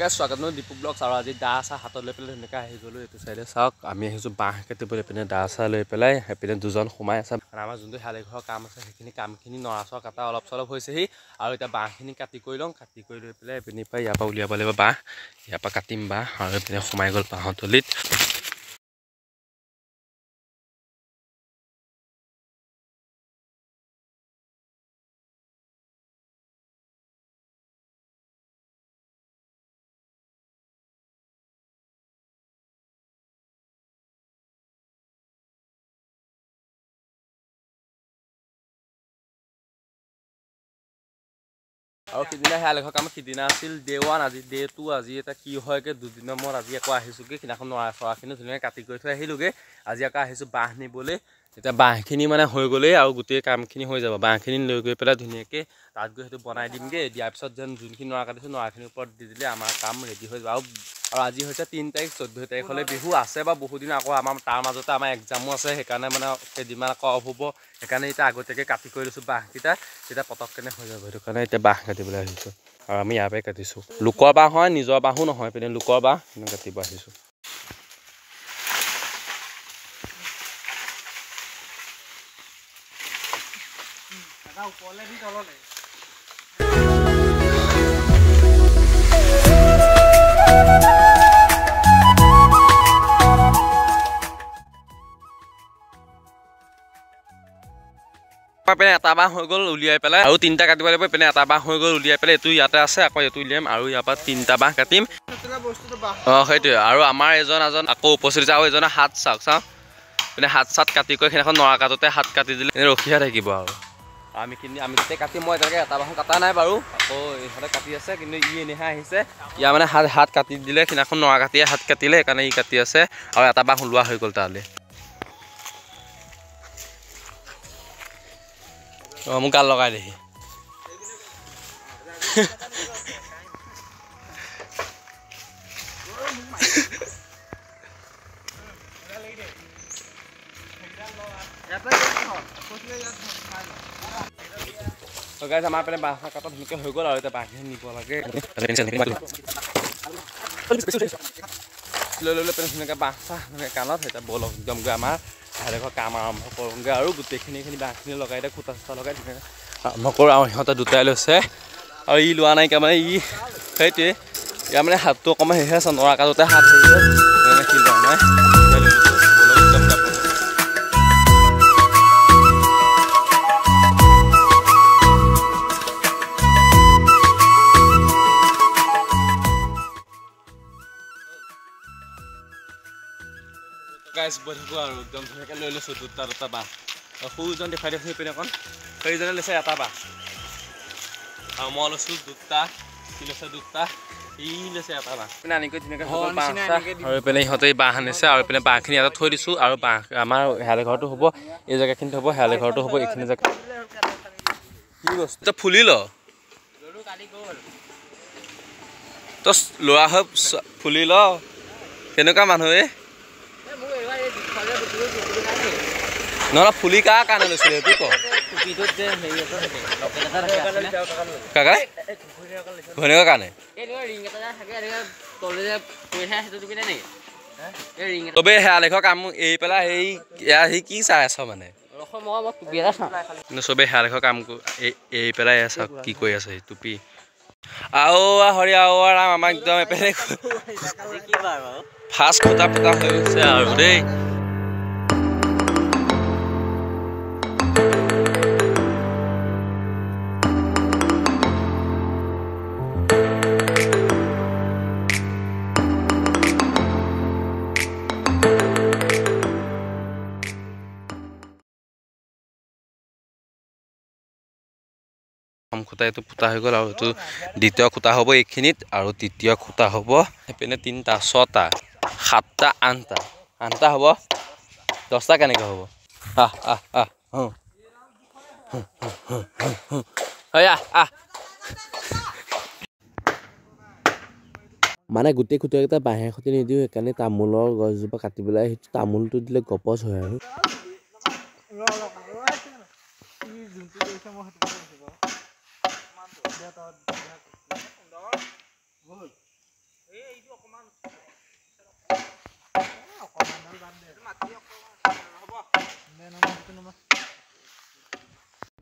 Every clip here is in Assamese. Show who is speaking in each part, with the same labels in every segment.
Speaker 1: গাইছ স্বাগতম দীপক ব্লগছ আৰু আজি দা চা হাতত লৈ পেলাই ধুনীয়াকৈ আহি গ'লোঁ এইটো চাইডে চাওক আমি আহিছোঁ বাঁহ কাটিবলৈ পিনে দা চা লৈ পেলাই সেইপিনে দুজন সোমাই আছে আমাৰ যোনটো শালি ঘৰৰ কাম আছে সেইখিনি কামখিনি নৰা চৰা কাটা অলপ চলপ হৈছেহি আৰু এতিয়া বাঁহখিনি কাটি কৰি লওঁ কাটি কৰি লৈ পেলাই এইপিনিৰ পৰা ইয়াৰ পৰা উলিয়াব লাগিব বাঁহ ইয়াৰ পৰা কাটিম বাঁহ আৰু এইপিনে সোমাই গ'ল বাঁহৰ তলিত আৰু সিদিনা শালি ঘৰৰ কাম সিদিনা আছিল ডে 1 আজি ডে 2 আজি এটা কি হয়গে দুদিনৰ মূৰত আজি আকৌ আহিছোঁগৈ সিদিনাখন নৰা চৰাখিনি ধুনীয়াকৈ কাটি কৰি থৈ আহিলোঁগৈ আজি আকৌ আহিছোঁ বাঁহ নিবলৈ এতিয়া বাঁহখিনি মানে হৈ গ'লেই আৰু গোটেই কামখিনি হৈ যাব বাঁহখিনি লৈ গৈ পেলাই ধুনীয়াকৈ তাত গৈ সেইটো বনাই দিমগৈ দিয়াৰ পিছত যেন যোনখিনি নৰা কাটিছোঁ নৰাখিনিৰ ওপৰত দি দিলে আমাৰ কাম ৰেডি হৈ যাব আৰু আজি হৈছে 3 তাৰিখ 14 তাৰিখলৈ বিহু আছে বা বহুদিন আকৌ আমাৰ তাৰ মাজতে আমাৰ এক্সামো আছে সেইকাৰণে মানে কেইদিনমান আকৌ অফ হ'ব সেইকাৰণে এতিয়া আগতীয়াকৈ কাটি কৰি লৈছোঁ বাঁহকেইটা তেতিয়া পটককেনে হৈ যাব সেইটো কাৰণে এতিয়া বাঁহ কাটিবলৈ আহিছোঁ আৰু আমি ইয়াৰ পৰাই কাটিছোঁ লোকৰ বাঁহ হয় নিজৰ বাঁহো নহয় পিনে লোকৰ বাঁহ কাটিব আহিছোঁ পিনে এটা বাঁহ হৈ গ'ল উলিয়াই পেলাই আৰু 3টা কাটিব লাগিব পিনে এটা বাঁহ হৈ গ'ল উলিয়াই পেলাই এইটো ইয়াতে আছে আকৌ এইটো উলিয়াম আৰু ইয়াৰ পৰা 3টা বাঁহ কাটিম সেইটোৱে আৰু আমাৰ এজন আকৌ উপস্থিত আৰু এজনে হাত চাওক পিনে হাত চাত কাটি কৰি সেইদিনাখন নৰা কাটোতে হাত কাটি দিলে ৰখিয়া থাকিব আৰু আমি যেতিয়া কাটিম মই এতিয়ালৈকে এটা বাঁহো কটা নাই বাৰু আকৌ ইহঁতে কাটি আছে কিন্তু ই এনেহে আহিছে ইয়াৰ মানে হাত কাটি দিলে সেইদিনাখন নৰা কাটিয়ে হাত কাটিলে সেইকাৰণে ই কাটি আছে আৰু এটা বাঁহ ওলোৱা হৈ গ'ল তালৈ মোক গাল লগাই দেহি গাইছ আমাৰ পিনে বাঁহ কাটা ধুনীয়াকৈ হৈ গ'ল আৰু এতিয়া বাঁহখিনি নিব লাগে লৈ লৈ পিনে ধুনীয়াকৈ বাঁহ চাহ কাণত এতিয়া ব'লক একদম গৈ আমাৰ শালি ঘৰৰ কাম আৰম্ভ কৰোঁগৈ আৰু গোটেইখিনি বাঁহখিনি লগাই দিয়ে খুটা চুটা লগাই ধুনীয়াকৈ আৰম্ভ কৰোঁ আৰু সিহঁতে দুটাই লৈছে আৰু ই লোৱা নাইকিয়া মানে ই সেইটোৱে ইয়াৰ মানে হাতটো অকণমান হেৰি আছে নৰা কাটোতে হাত হেৰি হয় সি লোৱা নাই গাইছ বৈ থাকোঁ আৰু একদম ধুনীয়াকৈ লৈ লৈছোঁ দুটা বাঁহ সৰুজন দেখুৱাই দিয়ক পিনে অকণ সেইজনে লৈছে এটা বাঁহ আৰু মই লৈছোঁ দুটা সি লৈছে দুটা ই লৈছে এটা বাঁহ পিনে আনি কৰি ধুনীয়াকৈ আৰু পিনে সিহঁতে বাঁহ আনিছে আৰু পিনে বাঁহখিনি ইয়াতে থৈ দিছোঁ আৰু বাঁহ আমাৰ শালি ঘৰটো হ'ব এই জেগাখিনিত হ'ব শালি ঘৰটো হ'ব এইখিনি জেগা কি বস্তু ফুলি ল তই ল'ৰা হৈ ফুলি ল কেনেকুৱা মানুহ নহ'লে ফুলি কাৰ কাৰণে লৈছিলে এইটো ক কাকা ঘৈণীয়েকৰ কাৰণে চবেই শালি ঘৰৰ কাম এৰি পেলাই সি কি চাই আছ মানে চবেই শালি ঘৰৰ কাম এৰি পেলাই চাওক কি কৰি আছে টুপি আৰু হৰি আৰু আমাৰ একদম এপেনে ফাৰ্ষ্ট খুটা পুটা হৈ গৈছে আৰু দেই খুঁটা এইটো ফুটা হৈ গ'ল আৰু এইটো দ্বিতীয় খুঁটা হ'ব এইখিনিত আৰু তৃতীয় খুঁটা হ'ব সেইপিনে 3টা 6টা 7টা 8টা হ'ব 10টা কেনেকৈ হ'ব মানে গোটেই খুঁটাকেইটা বাঁহে খুঁটি নিদিওঁ সেইকাৰণে তামোলৰ গছজোপা কাটি পেলাই সেইটো তামোলটো দিলে গপচ হয় আৰু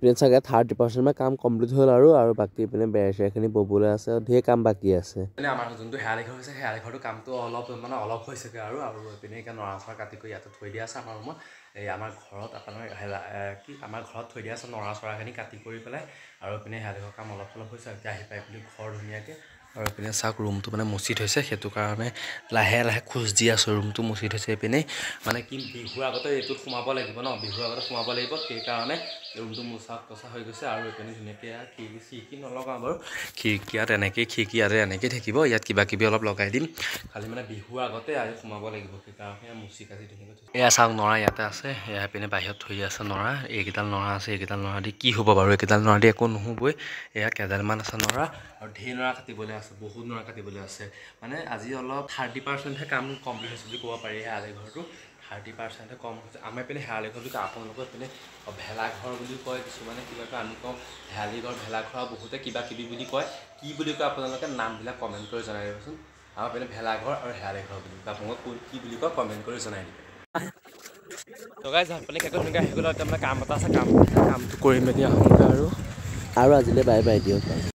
Speaker 2: পিনে চাগে 30% মান কাম কমপ্লিট হ'ল আৰু বাকী পিনে বেৰখিনি ববলৈ আছে আৰু ঢেৰ কাম বাকী আছে
Speaker 1: আমাৰ যোনটো হেৰালি ঘৰ হৈছে হেৰালি ঘৰটো কামটো অলপ হৈছেগে আৰু এইপিনে এতিয়া নৰা চৰা কাটি কৰি ইয়াতে থৈ দিয়া আছে আমাৰ ৰুমত এই আমাৰ ঘৰত আপোনাৰ আমাৰ ঘৰত থৈ দিয়া আছে নৰা চৰাখিনি কাটি কৰি পেলাই আৰু এইপিনে হেৰালি ঘৰৰ কাম অলপ হৈছে এতিয়া আহি পাই বুলি ঘৰ ধুনীয়াকৈ আৰু এইপিনে চাওক ৰুমটো মানে মুচি থৈছে সেইটো কাৰণে লাহে লাহে খোজ দি আছোঁ ৰুমটো মুচি থৈছে এইপিনে মানে কি বিহুৰ আগতে এইটোত সোমাব লাগিব ন বিহুৰ আগতে সোমাব লাগিব সেইকাৰণে ৰুমটো মোচা কচা হৈ গৈছে আৰু এইপিনে ধুনীয়াকৈ খিৰিকী নলগাওঁ বাৰু খিৰিকী ইয়াত খিৰিকী ইয়াতে এনেকৈ থাকিব ইয়াত কিবা কিবি অলপ লগাই দিম খালি মানে বিহুৰ আগতে আজি সোমাব লাগিব সেইকাৰণে মুচি কাটি ধুনীয়াকৈ থৈছে এয়া চাওক নৰা ইয়াতে আছে এয়া পিনে বাহিৰত থৈ আছে নৰা এইকেইডাল নৰা আছে এইকেইডাল নৰা দি কি হ'ব বাৰু এইকেইডাল নৰা দি একো নহ'বই এয়া কেইডালমান আছে নৰা আৰু ঢেৰ নৰা কাটিবলৈ আছে বহুত নৰা কাটিবলৈ আছে মানে আজি অলপ 30%হে কাম কমপ্লিট হৈছে বুলি ক'ব পাৰি হেৰালি ঘৰটো 30%হে কম হৈছে আমাৰ পিনে হেৰালি ঘৰ বুলি আপোনালোকৰ পিনে ভেলাঘৰ বুলি কয় কিছুমানে কিবা কয় আমি কওঁ হেৰালি ঘৰ ভেলাঘৰ বহুতে কিবা কিবি বুলি কয় কি বুলি কয় আপোনালোকে নামবিলাক কমেণ্ট কৰি জনাই দিবচোন আমাৰ পিনে ভেলাঘৰ আৰু হেৰালি ঘৰ বুলি কয় আপোনালোকক কি বুলি কয় কমেণ্ট কৰি জনাই দিব লগাই যাম আপুনি কেইটা ধুনীয়াকৈ আহি গ'লে তাৰমানে কাম এটা আছে কামটো কৰি মেলি আহোঁগৈ আৰু
Speaker 2: আজিলৈ বাই বাই দিয়ক